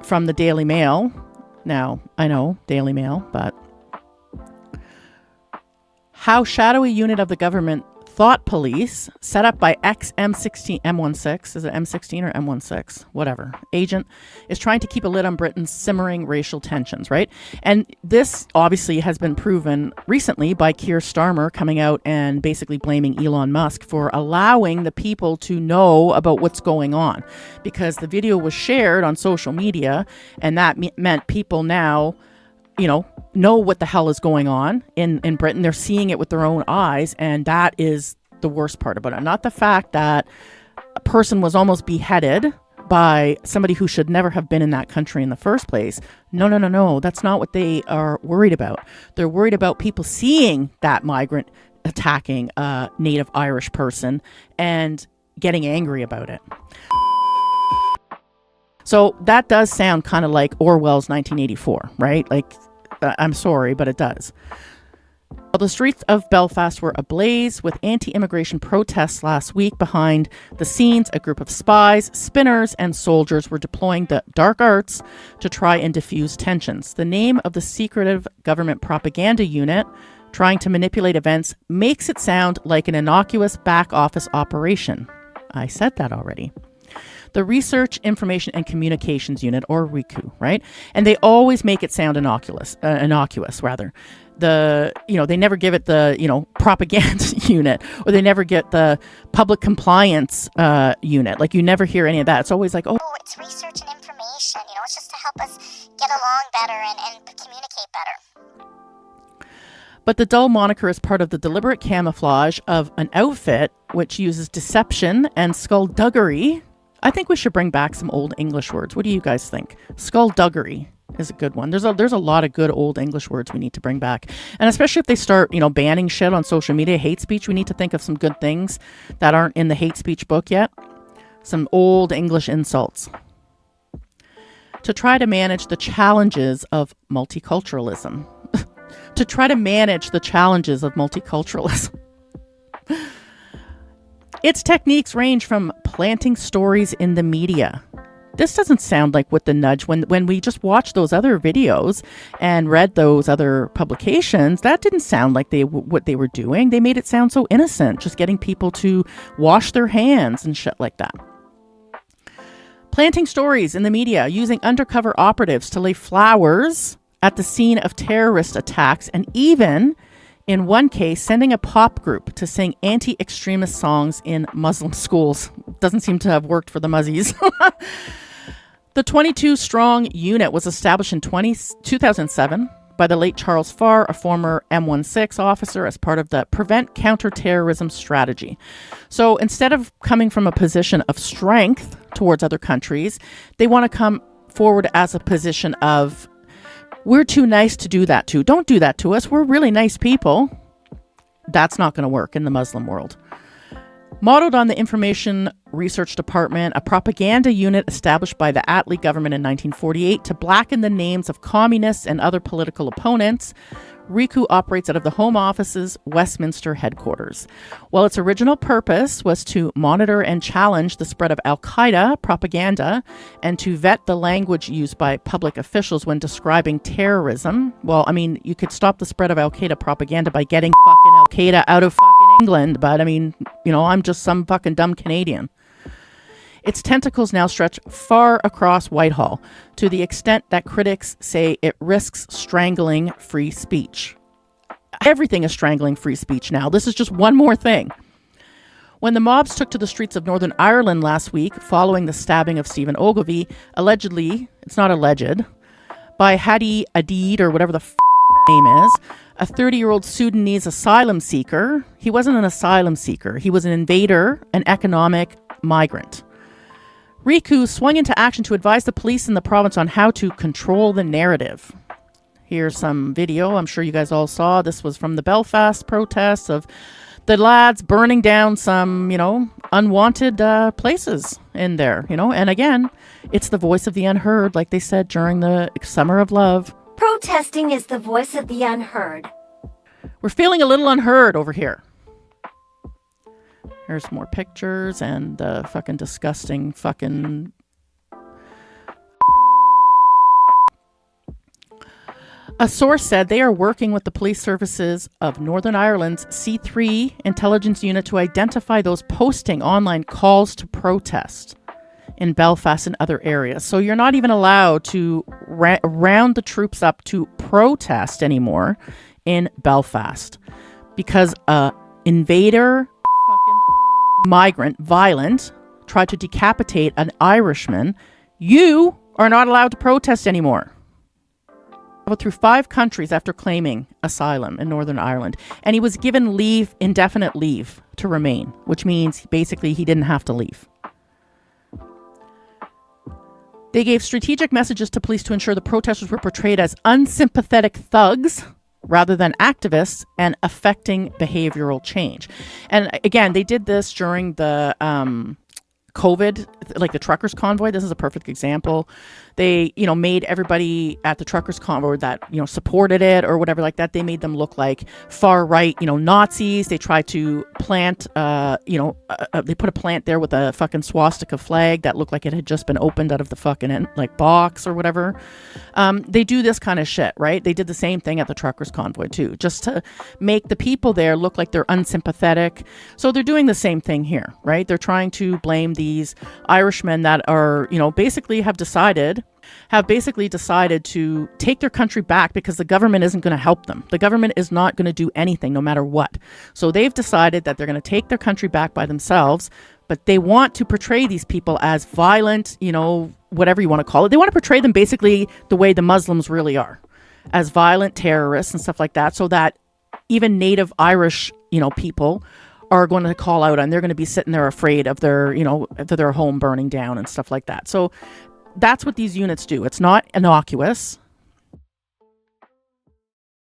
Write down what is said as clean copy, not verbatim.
from the Daily Mail. Now, I know, Daily Mail, but how shadowy unit of the government thought police set up by M16, is it M16 or M16? Whatever. Agent is trying to keep a lid on Britain's simmering racial tensions, right? And this obviously has been proven recently by Keir Starmer coming out and basically blaming Elon Musk for allowing the people to know about what's going on, because the video was shared on social media, and that meant people now, know what the hell is going on in Britain. They're seeing it with their own eyes, and that is the worst part about it. Not the fact that a person was almost beheaded by somebody who should never have been in that country in the first place. No. That's not what they are worried about. They're worried about people seeing that migrant attacking a native Irish person and getting angry about it. So that does sound kind of like Orwell's 1984, right? Like, I'm sorry, but it does. Well, the streets of Belfast were ablaze with anti-immigration protests last week. Behind the scenes, a group of spies, spinners, and soldiers were deploying the dark arts to try and diffuse tensions. The name of the secretive government propaganda unit trying to manipulate events makes it sound like an innocuous back office operation. I said that already. The Research, Information and Communications Unit, or RICU, right? And they always make it sound innocuous. They never give it the, propaganda unit, or they never get the public compliance unit. Like, you never hear any of that. It's always like, oh, it's research and information. It's just to help us get along better and communicate better. But the dull moniker is part of the deliberate camouflage of an outfit which uses deception and skullduggery. I think we should bring back some old English words. What do you guys think? Skullduggery is a good one. There's a lot of good old English words we need to bring back. And especially if they start, banning shit on social media, hate speech, we need to think of some good things that aren't in the hate speech book yet. Some old English insults. To try to manage the challenges of multiculturalism. To try to manage the challenges of multiculturalism. Its techniques range from planting stories in the media. This doesn't sound like what the nudge, when we just watched those other videos and read those other publications, that didn't sound like what they were doing. They made it sound so innocent, just getting people to wash their hands and shit like that. Planting stories in the media, using undercover operatives to lay flowers at the scene of terrorist attacks, and even, in one case, sending a pop group to sing anti-extremist songs in Muslim schools. Doesn't seem to have worked for the Muzzies. The 22-strong unit was established in 2007 by the late Charles Farr, a former M16 officer, as part of the Prevent Counterterrorism Strategy. So instead of coming from a position of strength towards other countries, they want to come forward as a position of, we're too nice to do that to. Don't do that to us. We're really nice people. That's not going to work in the Muslim world. Modeled on the Information Research Department, a propaganda unit established by the Attlee government in 1948 to blacken the names of communists and other political opponents, RICU operates out of the Home Office's Westminster headquarters. While its original purpose was to monitor and challenge the spread of Al-Qaeda propaganda and to vet the language used by public officials when describing terrorism, well, I mean, you could stop the spread of Al-Qaeda propaganda by getting fucking Al-Qaeda out of fucking England, but I mean, I'm just some fucking dumb Canadian. Its tentacles now stretch far across Whitehall, to the extent that critics say it risks strangling free speech. Everything is strangling free speech now. This is just one more thing. When the mobs took to the streets of Northern Ireland last week, following the stabbing of Stephen Ogilvie, allegedly, it's not alleged, by Hadi Adid, or whatever the name is, a 30-year-old Sudanese asylum seeker. He wasn't an asylum seeker. He was an invader, an economic migrant. RICU swung into action to advise the police in the province on how to control the narrative. Here's some video I'm sure you guys all saw. This was from the Belfast protests of the lads burning down some, unwanted places in there, And again, it's the voice of the unheard, like they said during the Summer of Love. Protesting is the voice of the unheard. We're feeling a little unheard over here. Here's more pictures and the fucking disgusting fucking A source said they are working with the police services of Northern Ireland's C3 intelligence unit to identify those posting online calls to protest in Belfast and other areas. So you're not even allowed to round the troops up to protest anymore in Belfast because a invader, fucking migrant, violent, tried to decapitate an Irishman. You are not allowed to protest anymore. Through 5 countries after claiming asylum in Northern Ireland, and he was given leave, indefinite leave to remain, which means basically he didn't have to leave. They gave strategic messages to police to ensure the protesters were portrayed as unsympathetic thugs rather than activists and affecting behavioral change. And again, they did this during the COVID, like the truckers convoy. This is a perfect example. They, made everybody at the truckers convoy that, supported it or whatever like that. They made them look like far right, Nazis. They tried to plant, they put a plant there with a fucking swastika flag that looked like it had just been opened out of the fucking box or whatever. They do this kind of shit, right? They did the same thing at the truckers convoy too, just to make the people there look like they're unsympathetic. So they're doing the same thing here, right? They're trying to blame these Irishmen that are, basically decided to take their country back because the government isn't going to help them. The government is not going to do anything no matter what. So they've decided that they're going to take their country back by themselves, but they want to portray these people as violent, whatever you want to call it. They want to portray them basically the way the Muslims really are, as violent terrorists and stuff like that, so that even native Irish, people are going to call out and they're going to be sitting there afraid of their, their home burning down and stuff like that. So that's what these units do. It's not innocuous.